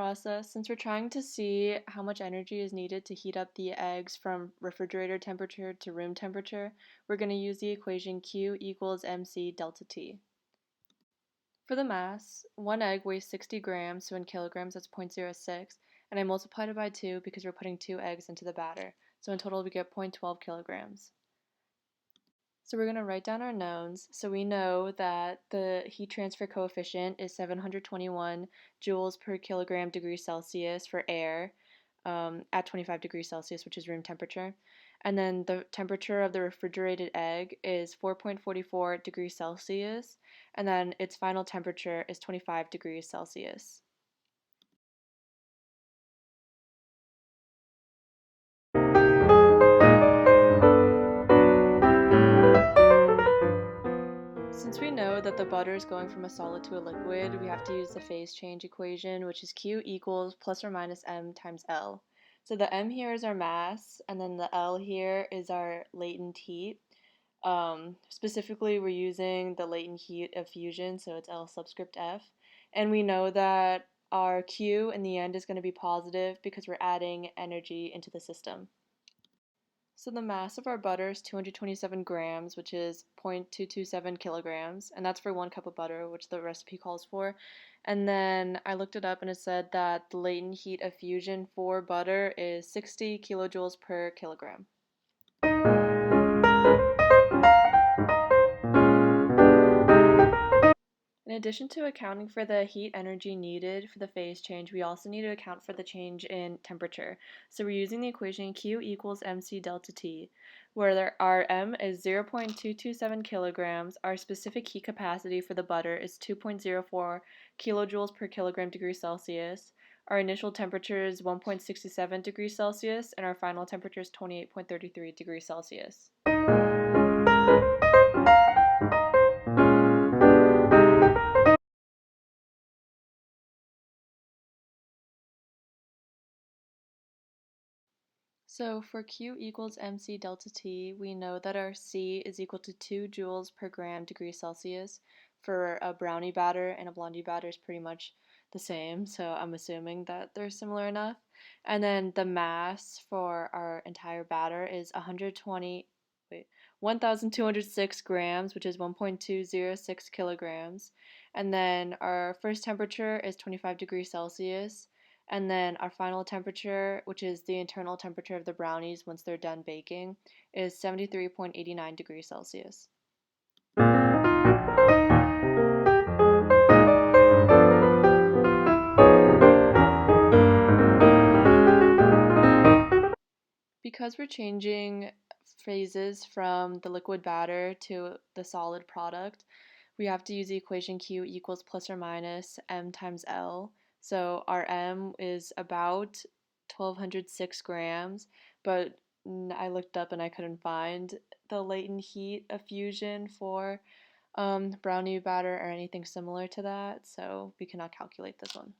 process, since we're trying to see how much energy is needed to heat up the eggs from refrigerator temperature to room temperature, we're going to use the equation Q equals mc delta T. For the mass, one egg weighs 60 grams, so in kilograms that's 0.06, and I multiplied it by 2 because we're putting 2 eggs into the batter, so in total we get 0.12 kilograms. So we're going to write down our knowns. So we know that the heat transfer coefficient is 721 joules per kilogram degrees Celsius for air at 25 degrees Celsius, which is room temperature. And then the temperature of the refrigerated egg is 4.44 degrees Celsius, and then its final temperature is 25 degrees Celsius. Since we know that the butter is going from a solid to a liquid, we have to use the phase change equation, which is Q equals plus or minus m times L. So the m here is our mass, and then the L here is our latent heat. Specifically, we're using the latent heat of fusion, so it's L subscript F. And we know that our Q in the end is going to be positive because we're adding energy into the system. So the mass of our butter is 227 grams, which is 0.227 kilograms, and that's for 1 cup of butter, which the recipe calls for. And then I looked it up and it said that the latent heat of fusion for butter is 60 kilojoules per kilogram. In addition to accounting for the heat energy needed for the phase change, we also need to account for the change in temperature. So we're using the equation Q equals mc delta T, where our m is 0.227 kilograms, our specific heat capacity for the butter is 2.04 kilojoules per kilogram degrees Celsius, our initial temperature is 1.67 degrees Celsius, and our final temperature is 28.33 degrees Celsius. So for Q equals mc delta T, we know that our C is equal to 2 joules per gram degrees Celsius. For a brownie batter and a blondie batter is pretty much the same, so I'm assuming that they're similar enough. And then the mass for our entire batter is 1,206 grams, which is 1.206 kilograms. And then our first temperature is 25 degrees Celsius. And then our final temperature, which is the internal temperature of the brownies once they're done baking, is 73.89 degrees Celsius. Because we're changing phases from the liquid batter to the solid product, we have to use the equation Q equals plus or minus m times L. So our m is about 1,206 grams, but I looked up and I couldn't find the latent heat of fusion for brownie batter or anything similar to that, so we cannot calculate this one.